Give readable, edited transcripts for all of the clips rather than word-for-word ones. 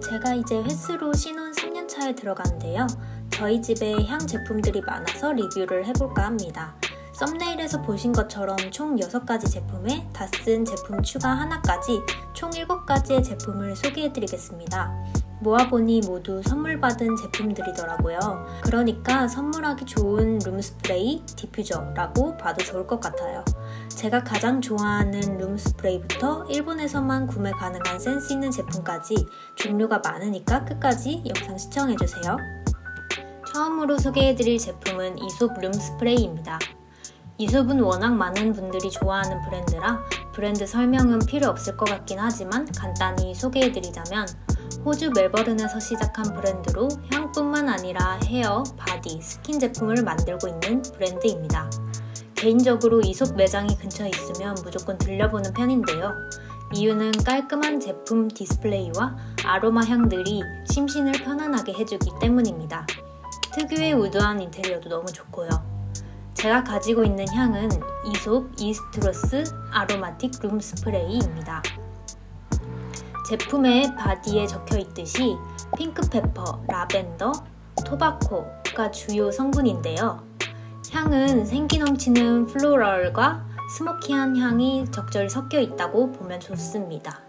제가 이제 횟수로 신혼 3년차에 들어가는데요. 저희 집에 향 제품들이 많아서 리뷰를 해볼까 합니다. 썸네일에서 보신 것처럼 총 6가지 제품에 다쓴 제품 추가 하나까지 총 7가지의 제품을 소개해드리겠습니다. 모아보니 모두 선물 받은 제품들이더라고요. 그러니까 선물하기 좋은 룸스프레이, 디퓨저라고 봐도 좋을 것 같아요. 제가 가장 좋아하는 룸스프레이부터 일본에서만 구매 가능한 센스 있는 제품까지 종류가 많으니까 끝까지 영상 시청해주세요. 처음으로 소개해드릴 제품은 이솝 룸스프레이입니다. 이솝은 워낙 많은 분들이 좋아하는 브랜드라 브랜드 설명은 필요 없을 것 같긴 하지만 간단히 소개해드리자면 호주 멜버른에서 시작한 브랜드로 향뿐만 아니라 헤어, 바디, 스킨 제품을 만들고 있는 브랜드입니다. 개인적으로 이솝 매장이 근처에 있으면 무조건 들려보는 편인데요. 이유는 깔끔한 제품 디스플레이와 아로마 향들이 심신을 편안하게 해주기 때문입니다. 특유의 우드한 인테리어도 너무 좋고요. 제가 가지고 있는 향은 이솝 이스트로스 아로마틱 룸 스프레이입니다. 제품의 바디에 적혀 있듯이 핑크페퍼, 라벤더, 토바코가 주요 성분인데요. 향은 생기 넘치는 플로럴과 스모키한 향이 적절히 섞여 있다고 보면 좋습니다.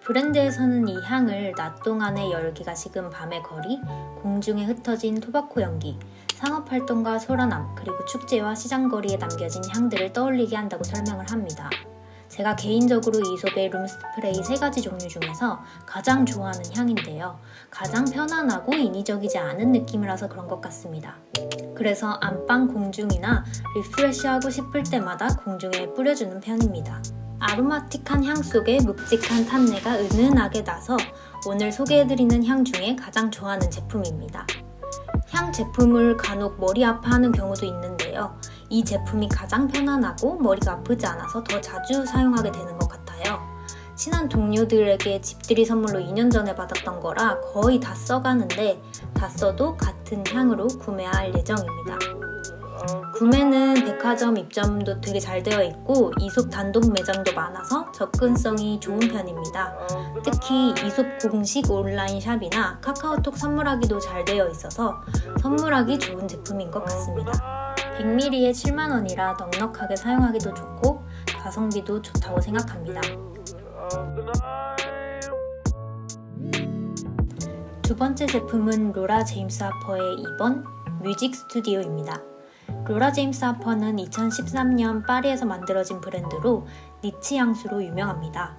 브랜드에서는 이 향을 낮 동안의 열기가 식은 밤의 거리, 공중에 흩어진 토바코 연기, 상업활동과 소란함, 그리고 축제와 시장거리에 남겨진 향들을 떠올리게 한다고 설명을 합니다. 제가 개인적으로 이솝의 룸스프레이 3가지 종류 중에서 가장 좋아하는 향인데요. 가장 편안하고 인위적이지 않은 느낌이라서 그런 것 같습니다. 그래서 안방 공중이나 리프레시하고 싶을 때마다 공중에 뿌려주는 편입니다. 아로마틱한 향 속에 묵직한 탄내가 은은하게 나서 오늘 소개해드리는 향 중에 가장 좋아하는 제품입니다. 향 제품을 간혹 머리 아파하는 경우도 있는데요. 이 제품이 가장 편안하고 머리가 아프지 않아서 더 자주 사용하게 되는 것 같아요. 친한 동료들에게 집들이 선물로 2년 전에 받았던 거라 거의 다 써가는데 다 써도 같은 향으로 구매할 예정입니다. 구매는 백화점 입점도 되게 잘 되어 있고 이솝 단독 매장도 많아서 접근성이 좋은 편입니다. 특히 이솝 공식 온라인 샵이나 카카오톡 선물하기도 잘 되어 있어서 선물하기 좋은 제품인 것 같습니다. 100ml에 7만원이라 넉넉하게 사용하기도 좋고 가성비도 좋다고 생각합니다. 두 번째 제품은 로라 제임스 하퍼의 2번 뮤직 스튜디오입니다. 로라 제임스 하퍼는 2013년 파리에서 만들어진 브랜드로 니치 향수로 유명합니다.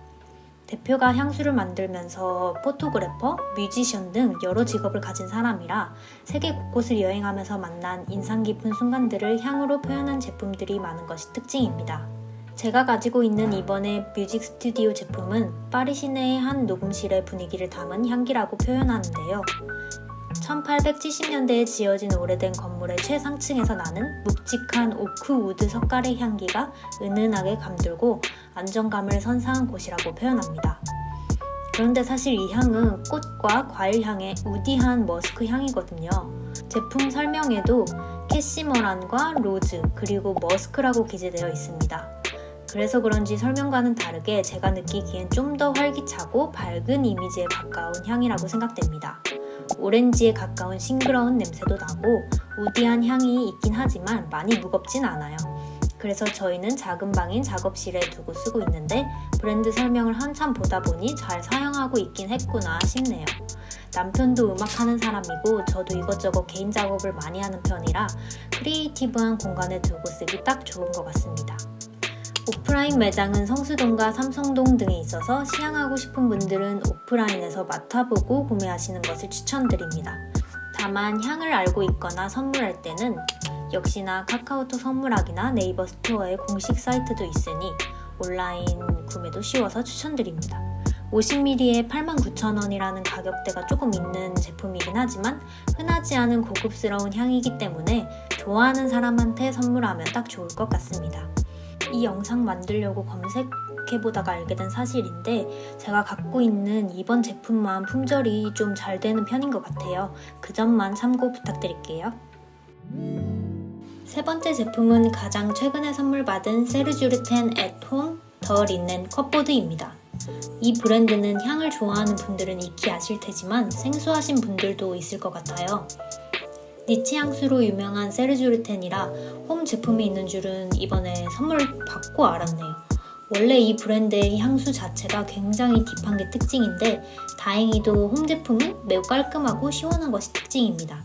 대표가 향수를 만들면서 포토그래퍼, 뮤지션 등 여러 직업을 가진 사람이라 세계 곳곳을 여행하면서 만난 인상 깊은 순간들을 향으로 표현한 제품들이 많은 것이 특징입니다. 제가 가지고 있는 이번의 뮤직 스튜디오 제품은 파리 시내의 한 녹음실의 분위기를 담은 향기라고 표현하는데요. 1870년대에 지어진 오래된 건물의 최상층에서 나는 묵직한 오크우드 석가래 향기가 은은하게 감돌고 안정감을 선사한 곳이라고 표현합니다. 그런데 사실 이 향은 꽃과 과일 향의 우디한 머스크 향이거든요. 제품 설명에도 캐시머란과 로즈 그리고 머스크라고 기재되어 있습니다. 그래서 그런지 설명과는 다르게 제가 느끼기엔 좀 더 활기차고 밝은 이미지에 가까운 향이라고 생각됩니다. 오렌지에 가까운 싱그러운 냄새도 나고 우디한 향이 있긴 하지만 많이 무겁진 않아요. 그래서 저희는 작은 방인 작업실에 두고 쓰고 있는데 브랜드 설명을 한참 보다 보니 잘 사용하고 있긴 했구나 싶네요. 남편도 음악하는 사람이고 저도 이것저것 개인 작업을 많이 하는 편이라 크리에이티브한 공간에 두고 쓰기 딱 좋은 것 같습니다. 오프라인 매장은 성수동과 삼성동 등에 있어서 시향하고 싶은 분들은 오프라인에서 맡아보고 구매하시는 것을 추천드립니다. 다만 향을 알고 있거나 선물할 때는 역시나 카카오톡 선물하기나 네이버 스토어의 공식 사이트도 있으니 온라인 구매도 쉬워서 추천드립니다. 50ml에 89,000원이라는 가격대가 조금 있는 제품이긴 하지만 흔하지 않은 고급스러운 향이기 때문에 좋아하는 사람한테 선물하면 딱 좋을 것 같습니다. 이 영상 만들려고 검색해보다가 알게 된 사실인데 제가 갖고 있는 이번 제품만 품절이 좀 잘 되는 편인 것 같아요. 그 점만 참고 부탁드릴게요. 세 번째 제품은 가장 최근에 선물 받은 세르주르텐 앳홈 더 린넨 컵보드입니다. 이 브랜드는 향을 좋아하는 분들은 익히 아실 테지만 생소하신 분들도 있을 것 같아요. 니치 향수로 유명한 세르쥬르텐이라 홈 제품이 있는 줄은 이번에 선물 받고 알았네요. 원래 이 브랜드의 향수 자체가 굉장히 딥한 게 특징인데 다행히도 홈 제품은 매우 깔끔하고 시원한 것이 특징입니다.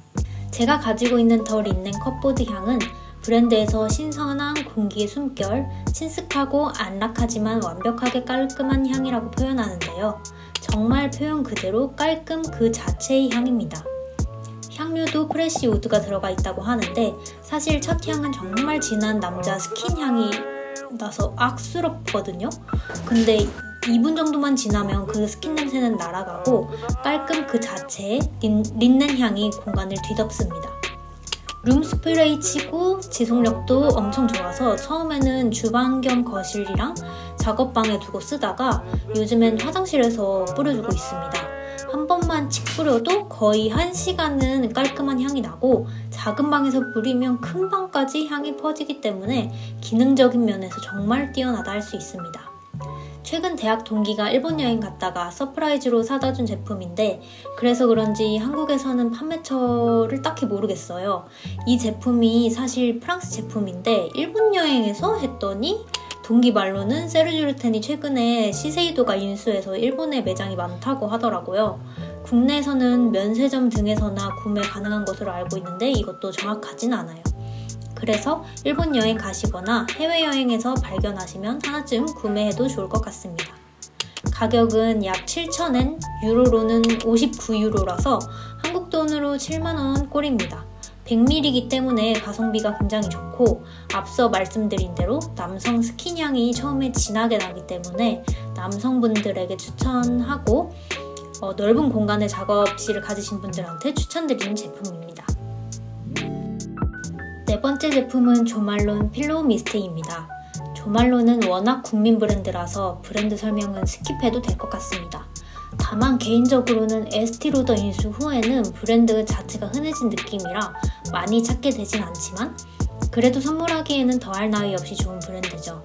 제가 가지고 있는 더 린넨 컵보드 향은 브랜드에서 신선한 공기의 숨결, 친숙하고 안락하지만 완벽하게 깔끔한 향이라고 표현하는데요. 정말 표현 그대로 깔끔 그 자체의 향입니다. 향료도 프레쉬 우드가 들어가 있다고 하는데 사실 첫 향은 정말 진한 남자 스킨 향이 나서 악스럽거든요. 근데 2분 정도만 지나면 그 스킨 냄새는 날아가고 깔끔 그 자체의 린넨 향이 공간을 뒤덮습니다. 룸 스프레이 치고 지속력도 엄청 좋아서 처음에는 주방 겸 거실이랑 작업방에 두고 쓰다가 요즘엔 화장실에서 뿌려주고 있습니다. 한 번만 칙 뿌려도 거의 1시간은 깔끔한 향이 나고 작은 방에서 뿌리면 큰 방까지 향이 퍼지기 때문에 기능적인 면에서 정말 뛰어나다 할 수 있습니다. 최근 대학 동기가 일본 여행 갔다가 서프라이즈로 사다 준 제품인데 그래서 그런지 한국에서는 판매처를 딱히 모르겠어요. 이 제품이 사실 프랑스 제품인데 일본 여행에서 했더니 동기 말로는 세르쥬르텐이 최근에 시세이도가 인수해서 일본에 매장이 많다고 하더라고요. 국내에서는 면세점 등에서나 구매 가능한 것으로 알고 있는데 이것도 정확하진 않아요. 그래서 일본 여행 가시거나 해외여행에서 발견하시면 하나쯤 구매해도 좋을 것 같습니다. 가격은 약 7,000엔, 유로로는 59유로라서 한국 돈으로 7만원 꼴입니다. 100ml이기 때문에 가성비가 굉장히 좋고 앞서 말씀드린 대로 남성 스킨향이 처음에 진하게 나기 때문에 남성분들에게 추천하고 넓은 공간의 작업실을 가지신 분들한테 추천드리는 제품입니다. 네 번째 제품은 조말론 필로우 미스트입니다. 조말론은 워낙 국민 브랜드라서 브랜드 설명은 스킵해도 될 것 같습니다. 다만 개인적으로는 에스티로더 인수 후에는 브랜드 자체가 흔해진 느낌이라 많이 찾게 되진 않지만 그래도 선물하기에는 더할 나위 없이 좋은 브랜드죠.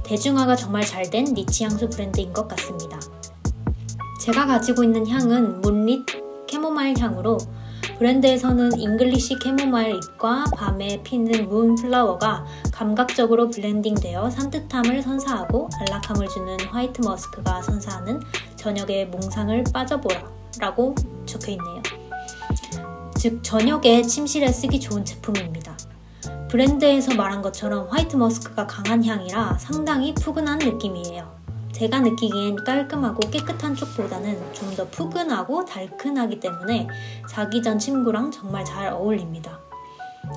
대중화가 정말 잘 된 니치 향수 브랜드인 것 같습니다. 제가 가지고 있는 향은 문릿 캐모마일 향으로 브랜드에서는 잉글리시 캐모마일 잎과 밤에 피는 문플라워가 감각적으로 블렌딩되어 산뜻함을 선사하고 안락함을 주는 화이트 머스크가 선사하는 저녁에 몽상을 빠져보라 라고 적혀있네요. 즉 저녁에 침실에 쓰기 좋은 제품입니다. 브랜드에서 말한 것처럼 화이트 머스크가 강한 향이라 상당히 푸근한 느낌이에요. 제가 느끼기엔 깔끔하고 깨끗한 쪽보다는 좀 더 푸근하고 달큰하기 때문에 자기 전 침구랑 정말 잘 어울립니다.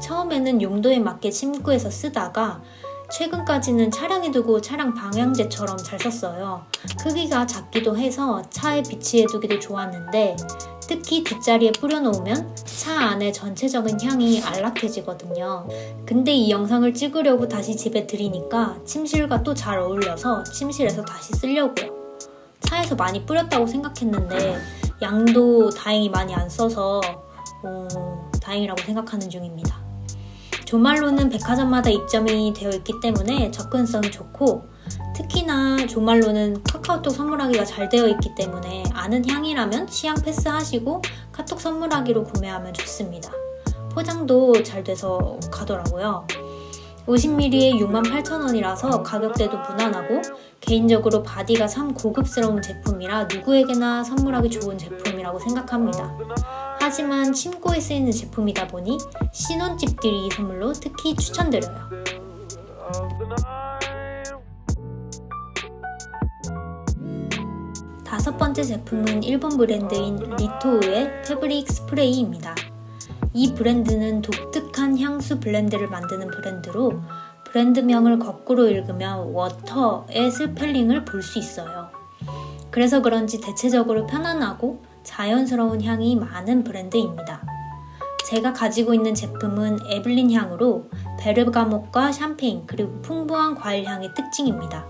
처음에는 용도에 맞게 침구에서 쓰다가 최근까지는 차량에 두고 차량 방향제처럼 잘 썼어요. 크기가 작기도 해서 차에 비치해두기도 좋았는데 특히 뒷자리에 뿌려놓으면 차 안에 전체적인 향이 안락해지거든요. 근데 이 영상을 찍으려고 다시 집에 들이니까 침실과 또 잘 어울려서 침실에서 다시 쓰려고요. 차에서 많이 뿌렸다고 생각했는데 양도 다행히 많이 안 써서 다행이라고 생각하는 중입니다. 조말론은 백화점마다 입점이 되어 있기 때문에 접근성이 좋고 특히나 조말론은 카카오톡 선물하기가 잘 되어 있기 때문에 아는 향이라면 시향 패스하시고 카톡 선물하기로 구매하면 좋습니다. 포장도 잘 돼서 가더라고요. 50ml에 68,000원이라서 가격대도 무난하고 개인적으로 바디가 참 고급스러운 제품이라 누구에게나 선물하기 좋은 제품이라고 생각합니다. 하지만 침구에 쓰이는 제품이다 보니 신혼집들이 선물로 특히 추천드려요. 다섯 번째 제품은 일본 브랜드인 리토우의 패브릭 스프레이입니다. 이 브랜드는 독특한 향수 블렌드를 만드는 브랜드로 브랜드명을 거꾸로 읽으면 워터의 스펠링을 볼 수 있어요. 그래서 그런지 대체적으로 편안하고 자연스러운 향이 많은 브랜드입니다. 제가 가지고 있는 제품은 에블린 향으로 베르가못과 샴페인 그리고 풍부한 과일 향이 특징입니다.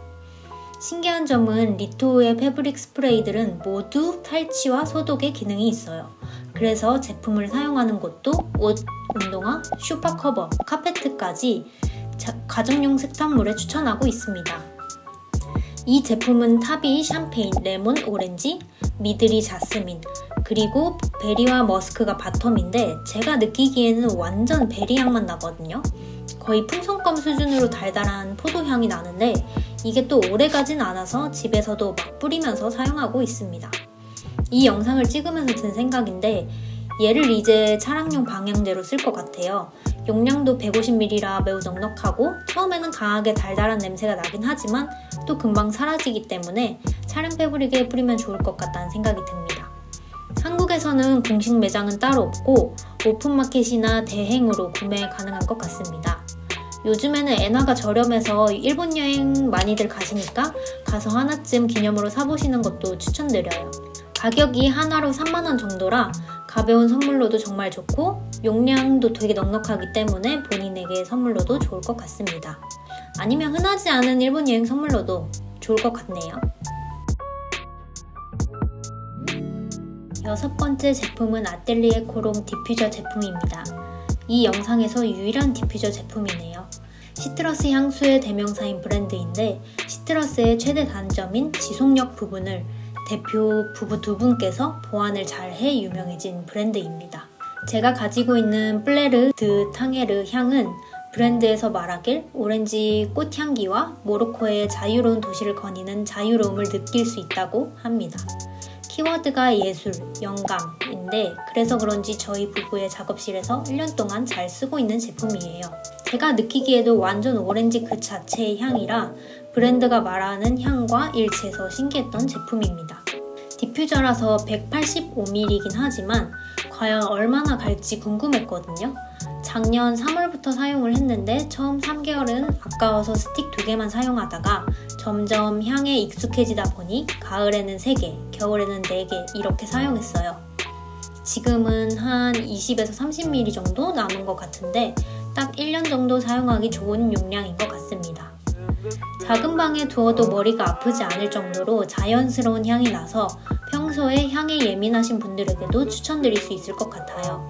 신기한 점은 리토우의 패브릭 스프레이들은 모두 탈취와 소독의 기능이 있어요. 그래서 제품을 사용하는 곳도 옷, 운동화, 슈퍼커버, 카페트까지 가정용 세탁물에 추천하고 있습니다. 이 제품은 탑이 샴페인, 레몬, 오렌지, 미드리 자스민, 그리고 베리와 머스크가 바텀인데 제가 느끼기에는 완전 베리 향만 나거든요. 거의 풍선껌 수준으로 달달한 포도향이 나는데 이게 또 오래가진 않아서 집에서도 막 뿌리면서 사용하고 있습니다. 이 영상을 찍으면서 든 생각인데 얘를 이제 차량용 방향제로 쓸 것 같아요. 용량도 150ml라 매우 넉넉하고 처음에는 강하게 달달한 냄새가 나긴 하지만 또 금방 사라지기 때문에 차량 패브릭에 뿌리면 좋을 것 같다는 생각이 듭니다. 한국에서는 공식 매장은 따로 없고 오픈마켓이나 대행으로 구매 가능한 것 같습니다. 요즘에는 엔화가 저렴해서 일본 여행 많이들 가시니까 가서 하나쯤 기념으로 사보시는 것도 추천드려요. 가격이 하나로 3만원 정도라 가벼운 선물로도 정말 좋고 용량도 되게 넉넉하기 때문에 본인에게 선물로도 좋을 것 같습니다. 아니면 흔하지 않은 일본 여행 선물로도 좋을 것 같네요. 여섯 번째 제품은 아뜰리에 코롱 디퓨저 제품입니다. 이 영상에서 유일한 디퓨저 제품이네요. 시트러스 향수의 대명사인 브랜드인데 시트러스의 최대 단점인 지속력 부분을 대표 부부 두 분께서 보완을 잘해 유명해진 브랜드입니다. 제가 가지고 있는 플레르 드 탕헤르 향은 브랜드에서 말하길 오렌지 꽃향기와 모로코의 자유로운 도시를 거니는 자유로움을 느낄 수 있다고 합니다. 키워드가 예술, 영감인데 그래서 그런지 저희 부부의 작업실에서 1년 동안 잘 쓰고 있는 제품이에요. 제가 느끼기에도 완전 오렌지 그 자체의 향이라 브랜드가 말하는 향과 일치해서 신기했던 제품입니다. 디퓨저라서 185ml이긴 하지만 과연 얼마나 갈지 궁금했거든요. 작년 3월부터 사용을 했는데 처음 3개월은 아까워서 스틱 2개만 사용하다가 점점 향에 익숙해지다 보니 가을에는 3개, 겨울에는 4개 이렇게 사용했어요. 지금은 한 20에서 30ml 정도 남은 것 같은데 딱 1년 정도 사용하기 좋은 용량인 것 같습니다. 작은 방에 두어도 머리가 아프지 않을 정도로 자연스러운 향이 나서 평소에 향에 예민하신 분들에게도 추천드릴 수 있을 것 같아요.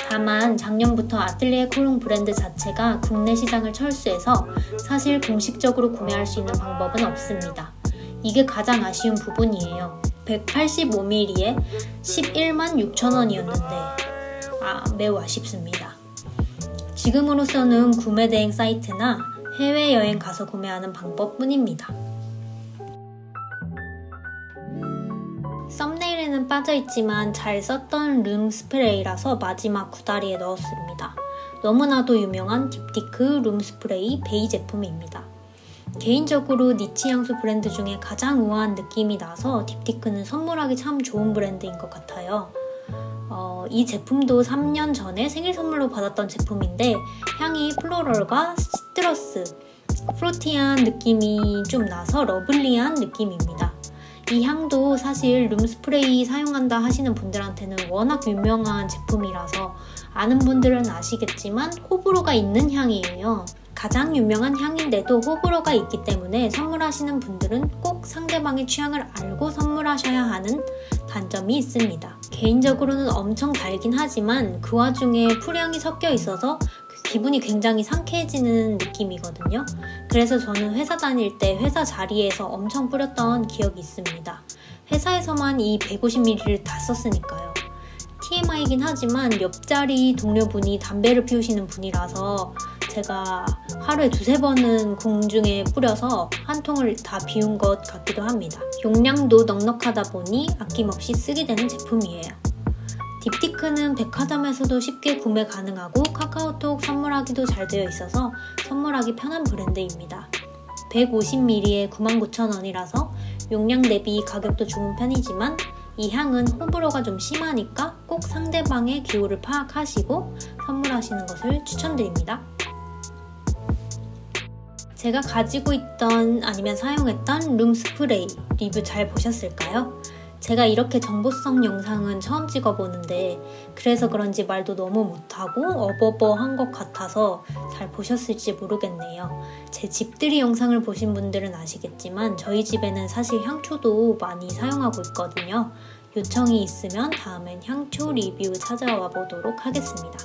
다만 작년부터 아뜰리에 코롱 브랜드 자체가 국내 시장을 철수해서 사실 공식적으로 구매할 수 있는 방법은 없습니다. 이게 가장 아쉬운 부분이에요. 185ml에 11만 6천원이었는데 매우 아쉽습니다. 지금으로서는 구매 대행 사이트나 해외여행 가서 구매하는 방법뿐입니다. 썸네일에는 빠져있지만 잘 썼던 룸 스프레이라서 마지막 구다리에 넣었습니다. 너무나도 유명한 딥티크 룸 스프레이 베이 제품입니다. 개인적으로 니치 향수 브랜드 중에 가장 우아한 느낌이 나서 딥티크는 선물하기 참 좋은 브랜드인 것 같아요. 이 제품도 3년 전에 생일 선물로 받았던 제품인데 향이 플로럴과 시트러스, 프루티한 느낌이 좀 나서 러블리한 느낌입니다. 이 향도 사실 룸스프레이 사용한다 하시는 분들한테는 워낙 유명한 제품이라서 아는 분들은 아시겠지만 호불호가 있는 향이에요. 가장 유명한 향인데도 호불호가 있기 때문에 선물하시는 분들은 꼭 상대방의 취향을 알고 선물하셔야 하는 단점이 있습니다. 개인적으로는 엄청 달긴 하지만 그 와중에 풀향이 섞여 있어서 기분이 굉장히 상쾌해지는 느낌이거든요. 그래서 저는 회사 다닐 때 회사 자리에서 엄청 뿌렸던 기억이 있습니다. 회사에서만 이 150ml를 다 썼으니까요. TMI이긴 하지만 옆자리 동료분이 담배를 피우시는 분이라서 제가 하루에 2-3번은 공중에 뿌려서 한 통을 다 비운 것 같기도 합니다. 용량도 넉넉하다 보니 아낌없이 쓰게 되는 제품이에요. 딥티크는 백화점에서도 쉽게 구매 가능하고 카카오톡 선물하기도 잘 되어 있어서 선물하기 편한 브랜드입니다. 150ml에 99,000원이라서 용량 대비 가격도 좋은 편이지만 이 향은 호불호가 좀 심하니까 꼭 상대방의 기호를 파악하시고 선물하시는 것을 추천드립니다. 제가 가지고 있던 아니면 사용했던 룸 스프레이 리뷰 잘 보셨을까요? 제가 이렇게 정보성 영상은 처음 찍어보는데 그래서 그런지 말도 너무 못하고 어버버한 것 같아서 잘 보셨을지 모르겠네요. 제 집들이 영상을 보신 분들은 아시겠지만 저희 집에는 사실 향초도 많이 사용하고 있거든요. 요청이 있으면 다음엔 향초 리뷰 찾아와 보도록 하겠습니다.